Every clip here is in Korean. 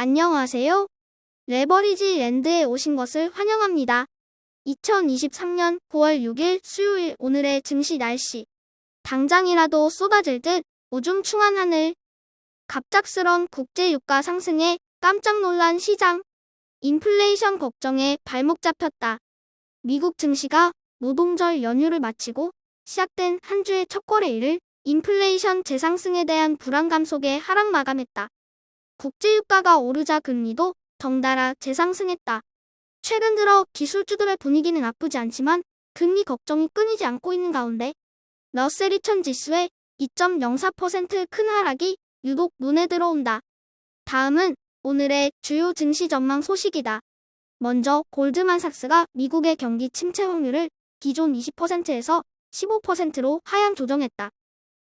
안녕하세요. 레버리지 랜드에 오신 것을 환영합니다. 2023년 9월 6일 수요일 오늘의 증시 날씨. 당장이라도 쏟아질 듯 우중충한 하늘. 갑작스런 국제유가 상승에 깜짝 놀란 시장. 인플레이션 걱정에 발목 잡혔다. 미국 증시가 노동절 연휴를 마치고 시작된 한 주의 첫 거래일을 인플레이션 재상승에 대한 불안감 속에 하락 마감했다. 국제유가가 오르자 금리도 덩달아 재상승했다. 최근 들어 기술주들의 분위기는 나쁘지 않지만 금리 걱정이 끊이지 않고 있는 가운데 러셀 2000 지수의 2.04% 큰 하락이 유독 눈에 들어온다. 다음은 오늘의 주요 증시 전망 소식이다. 먼저 골드만삭스가 미국의 경기 침체 확률을 기존 20%에서 15%로 하향 조정했다.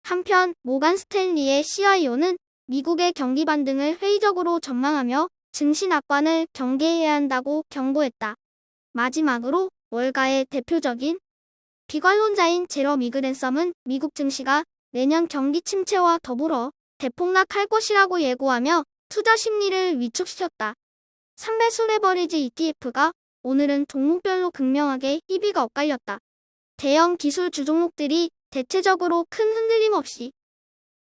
한편 모간 스탠리의 CIO는 미국의 경기 반등을 회의적으로 전망하며 증시 낙관을 경계해야 한다고 경고했다. 마지막으로 월가의 대표적인 비관론자인 제러미 그랜섬은 미국 증시가 내년 경기 침체와 더불어 대폭락할 것이라고 예고하며 투자 심리를 위축시켰다. 3배수 레버리지 ETF가 오늘은 종목별로 극명하게 희비가 엇갈렸다. 대형 기술 주종목들이 대체적으로 큰 흔들림 없이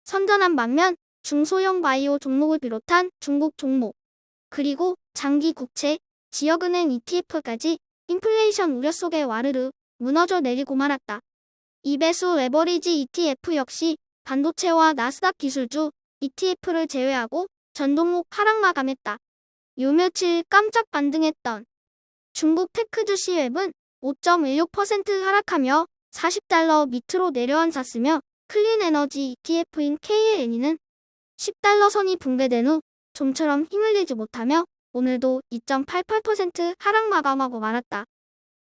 선전한 반면 중소형 바이오 종목을 비롯한 중국 종목, 그리고 장기 국채, 지역은행 ETF까지 인플레이션 우려 속에 와르르 무너져 내리고 말았다. 2배수 레버리지 ETF 역시 반도체와 나스닥 기술주 ETF를 제외하고 전 종목 하락 마감했다. 요 며칠 깜짝 반등했던 중국 테크주 C웹은 5.16% 하락하며 $40 밑으로 내려앉았으며 클린에너지 ETF인 KLN이는 $10 선이 붕괴된 후 좀처럼 힘을 내지 못하며 오늘도 2.88% 하락 마감하고 말았다.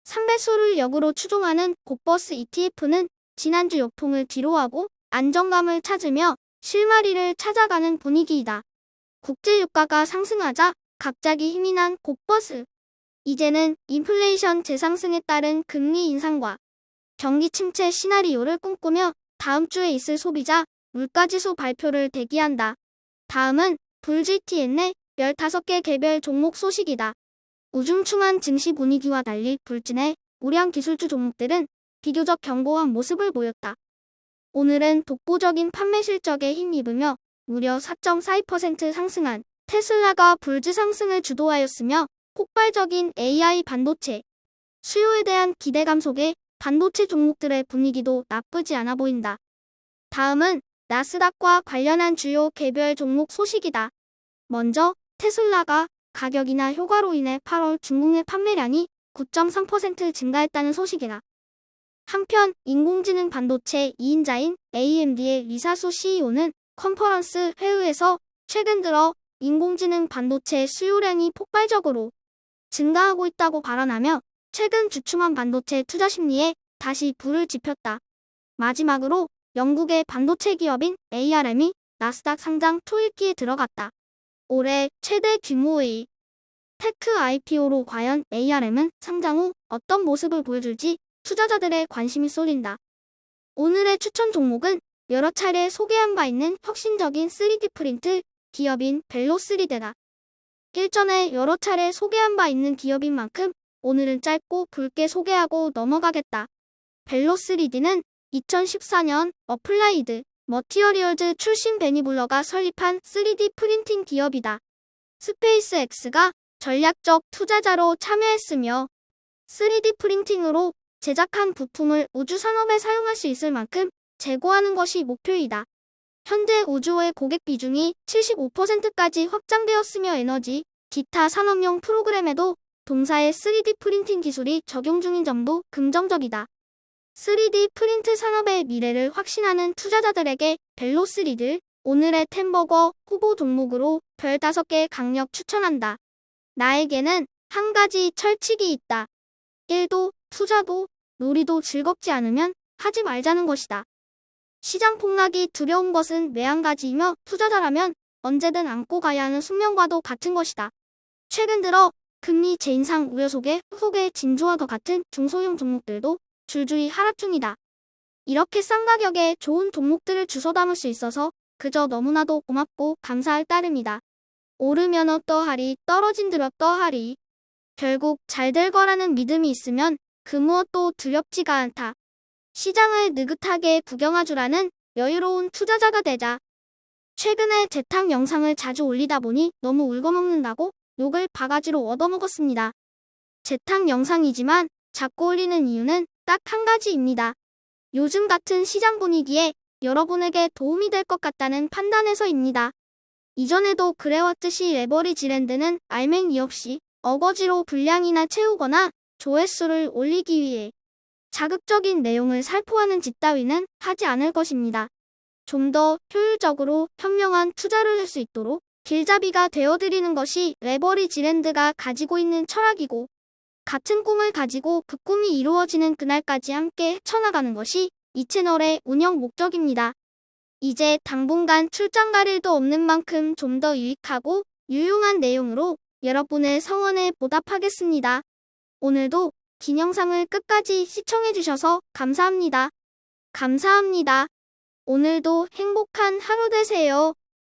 3배수를 역으로 추종하는 곧버스 ETF는 지난주 역풍을 뒤로하고 안정감을 찾으며 실마리를 찾아가는 분위기이다. 국제유가가 상승하자 갑자기 힘이 난 곧버스. 이제는 인플레이션 재상승에 따른 금리 인상과 경기 침체 시나리오를 꿈꾸며 다음 주에 있을 소비자 물가지수 발표를 대기한다. 다음은 불GTN의 15개 개별 종목 소식이다. 우중충한 증시 분위기와 달리 불진의 우량 기술주 종목들은 비교적 견고한 모습을 보였다. 오늘은 독보적인 판매 실적에 힘입으며 무려 4.42% 상승한 테슬라가 불지 상승을 주도하였으며 폭발적인 AI 반도체 수요에 대한 기대감 속에 반도체 종목들의 분위기도 나쁘지 않아 보인다. 다음은 나스닥과 관련한 주요 개별 종목 소식이다. 먼저 테슬라가 가격이나 효과로 인해 8월 중국 내 판매량이 9.3% 증가했다는 소식이다. 한편 인공지능 반도체 2인자인 AMD의 리사수 CEO는 컨퍼런스 회의에서 최근 들어 인공지능 반도체 수요량이 폭발적으로 증가하고 있다고 발언하며 최근 주춤한 반도체 투자 심리에 다시 불을 지폈다. 마지막으로 영국의 반도체 기업인 ARM이 나스닥 상장 초읽기에 들어갔다. 올해 최대 규모의 테크 IPO로 과연 ARM은 상장 후 어떤 모습을 보여줄지 투자자들의 관심이 쏠린다. 오늘의 추천 종목은 여러 차례 소개한 바 있는 혁신적인 3D 프린트 기업인 벨로3D다. 일전에 여러 차례 소개한 바 있는 기업인 만큼 오늘은 짧고 굵게 소개하고 넘어가겠다. 벨로3D는 2014년 어플라이드 머티어리얼즈 출신 베니블러가 설립한 3D 프린팅 기업이다. 스페이스X가 전략적 투자자로 참여했으며 3D 프린팅으로 제작한 부품을 우주 산업에 사용할 수 있을 만큼 재고하는 것이 목표이다. 현재 우주의 고객 비중이 75%까지 확장되었으며 에너지, 기타 산업용 프로그램에도 동사의 3D 프린팅 기술이 적용 중인 점도 긍정적이다. 3D 프린트 산업의 미래를 확신하는 투자자들에게 벨로3D 오늘의 템버거 후보 종목으로 별 5개 강력 추천한다. 나에게는 한 가지 철칙이 있다. 1도, 투자도, 놀이도 즐겁지 않으면 하지 말자는 것이다. 시장 폭락이 두려운 것은 매한가지이며 투자자라면 언제든 안고 가야 하는 숙명과도 같은 것이다. 최근 들어 금리 재인상 우려 속에 후속의 진주와 더 같은 중소형 종목들도 줄줄이 하락 중이다. 이렇게 싼 가격에 좋은 종목들을 주워 담을 수 있어서 그저 너무나도 고맙고 감사할 따름이다. 오르면 어떠하리 떨어진들 어떠하리. 결국 잘 될 거라는 믿음이 있으면 그 무엇도 두렵지가 않다. 시장을 느긋하게 구경하주라는 여유로운 투자자가 되자. 최근에 재탕 영상을 자주 올리다 보니 너무 울거먹는다고 욕을 바가지로 얻어먹었습니다. 재탕 영상이지만 자꾸 올리는 이유는 딱 한 가지입니다. 요즘 같은 시장 분위기에 여러분에게 도움이 될 것 같다는 판단에서입니다. 이전에도 그래왔듯이 레버리지랜드는 알맹이 없이 어거지로 분량이나 채우거나 조회수를 올리기 위해 자극적인 내용을 살포하는 짓 따위는 하지 않을 것입니다. 좀 더 효율적으로 현명한 투자를 할 수 있도록 길잡이가 되어드리는 것이 레버리지랜드가 가지고 있는 철학이고, 같은 꿈을 가지고 그 꿈이 이루어지는 그날까지 함께 헤쳐나가는 것이 이 채널의 운영 목적입니다. 이제 당분간 출장 갈 일도 없는 만큼 좀 더 유익하고 유용한 내용으로 여러분의 성원에 보답하겠습니다. 오늘도 긴 영상을 끝까지 시청해주셔서 감사합니다. 감사합니다. 오늘도 행복한 하루 되세요.